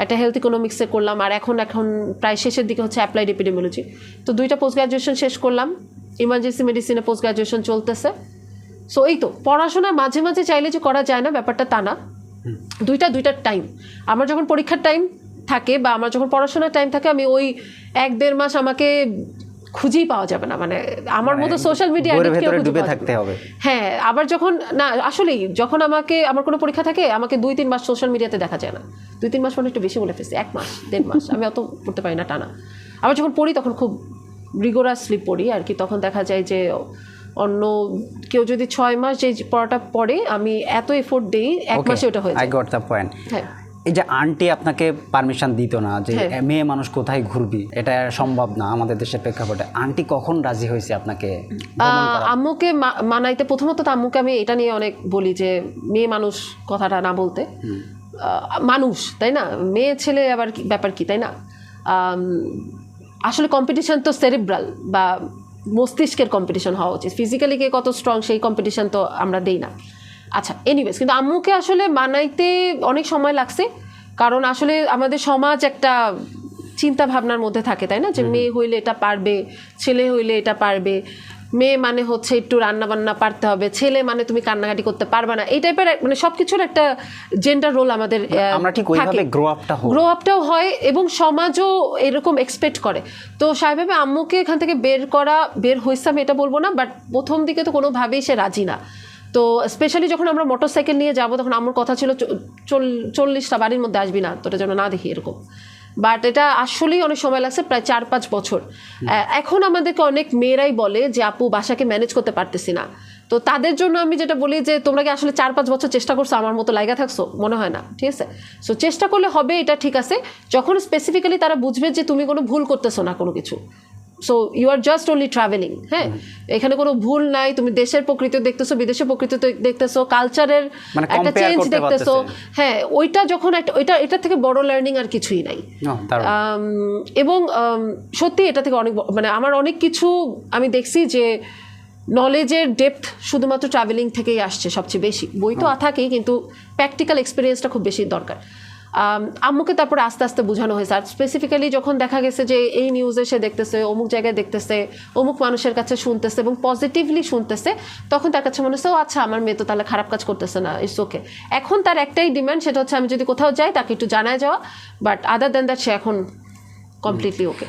একটা হেলথ ইকোনমিক্সে করলাম, আর এখন প্রায় শেষের দিকে হচ্ছে অ্যাপ্লাইড এপিডেমিওলজি। তো 2টা পোস্ট গ্রাজুয়েশন শেষ করলাম, ইমার্জেন্সি মেডিসিনে পোস্ট গ্রাজুয়েশন চলতেছে। সো এই তো পড়াশোনা মাঝে মাঝে চাইলে যে করা যায় না ব্যাপারটা তা না, দুইটার টাইম। আমার যখন পরীক্ষার টাইম থাকে বা আমার যখন পড়াশোনার টাইম থাকে, আমি ওই 1-1.5 মাস আমাকে খুঁজেই পাওয়া যাবে না, মানে আমার মতো সোশ্যাল মিডিয়া থাকতে হবে। হ্যাঁ, আবার যখন না আসলেই যখন আমার কোনো পরীক্ষা থাকে, আমাকে 2-3 মাস সোশ্যাল মিডিয়াতে দেখা যায় না। 2-3 মাস মানে একটু বেশি বলে ফেলছি, 1 মাস 1.5 মাস আমি অত পড়তে পারি না টানা। আবার যখন পড়ি তখন খুব রিগোরাসলি পড়ি আর কি, তখন দেখা যায় যে অন্য কেউ যদি 6 মাস যে পড়াটা পড়ে, আমি এত এফোর্ট দেই 1 মাসে ওটা হয়ে যায়। I got the point. হ্যাঁ, এই যে আন্টি আপনাকে পারমিশন দিত না যে মেয়ে মানুষ কোথায় ঘুরবি, এটা সম্ভব না আমাদের দেশের প্রেক্ষাপটে, আন্টি কখন রাজি হয়েছে আপনাকে? আম্মুকে মানাইতে প্রথমত তো আম্মুকে আমি এটা নিয়ে অনেক বলি যে মেয়ে মানুষ কথাটা না বলতে, মানুষ তাই না, মেয়ে ছেলে আবার ব্যাপার কি তাই না। আসলে কম্পিটিশন তো সেরিব্রাল বা মস্তিষ্কের কম্পিটিশন হওয়া উচিত, ফিজিক্যালি কে কত স্ট্রং সেই কম্পিটিশন তো আমরা দেই না। আচ্ছা, এনিওয়েজ, কিন্তু আম্মুকে আসলে মানাইতে অনেক সময় লাগছে, কারণ আসলে আমাদের সমাজ একটা চিন্তা ভাবনার মধ্যে থাকে তাই না, যে মেয়ে হইলে এটা পারবে, ছেলে হইলে এটা পারবে। মেয়ে মানে হচ্ছে একটু রান্না বান্না পারতে হবে, ছেলে মানে তুমি কান্নাকাটি করতে পারবে না, এই টাইপের মানে সবকিছুর একটা জেন্ডার রোল আমাদের আমরা ঠিক ওইভাবে গ্রো আপটাও হয় এবং সমাজও এরকম এক্সপেক্ট করে। তো স্বাভাবিকভাবে আম্মুকে এখান থেকে বের হয়েছে আমি এটা বলবো না, বাট প্রথম দিকে তো কোনোভাবেই সে রাজি না। তো স্পেশালি যখন আমরা মোটরসাইকেল নিয়ে যাবো, তখন আমার কথা ছিল 40টা বাড়ির মধ্যে আসবি না, তোটা যেন না দেখি এরকম। বাট এটা আসলেই অনেক সময় লাগছে, প্রায় 4-5 বছর। এখন আমাদেরকে অনেক মেয়েরাই বলে যে আপু বাসাকে ম্যানেজ করতে পারতেছি না। তো তাদের জন্য আমি যেটা বলি যে তোমরা কি আসলে 4-5 বছর চেষ্টা করছো আমার মতো লাইগা থাকছো? মনে হয় না, ঠিক আছে। সো চেষ্টা করলে হবে, এটা ঠিক আছে, যখন স্পেসিফিক্যালি তারা বুঝবে যে তুমি কোনো ভুল করতেছো না কোনো কিছু। So you are just only travelling, হ্যাঁ, এখানে কোনো ভুল নাই, তুমি দেশের প্রকৃতি দেখতেছো, বিদেশের প্রকৃতি দেখতেছো, কালচারের একটা চেঞ্জ দেখতেছো, হ্যাঁ, ওইটা যখন এটার থেকে বড় লার্নিং আর কিছুই নাই। এবং সত্যি এটা থেকে অনেক মানে আমার অনেক কিছু আমি দেখছি যে নলেজের ডেপথ শুধুমাত্র ট্রাভেলিং থেকেই আসছে সবচেয়ে বেশি। বই তো থাকেই, কিন্তু প্র্যাকটিক্যাল এক্সপিরিয়েন্সটা খুব বেশি দরকার। আম্মুকে তারপরে আস্তে আস্তে বোঝানো হয়েছে, আর স্পেসিফিক্যালি যখন দেখা গেছে যে এই নিউজে সে দেখতেছে, অমুক জায়গায় দেখতেছে, অমুক মানুষের কাছে শুনতেছে এবং পজিটিভলি শুনতেছে, তখন তার কাছে মনে হচ্ছে ও আচ্ছা আমার মেয়ে তো তাহলে খারাপ কাজ করতেছে না, ইটস ওকে। এখন তার একটাই ডিমান্ড, সেটা হচ্ছে আমি যদি কোথাও যাই তাকে একটু জানায় যাওয়া, বাট আদার দ্যান দ্যাট সে এখন কমপ্লিটলি ওকে।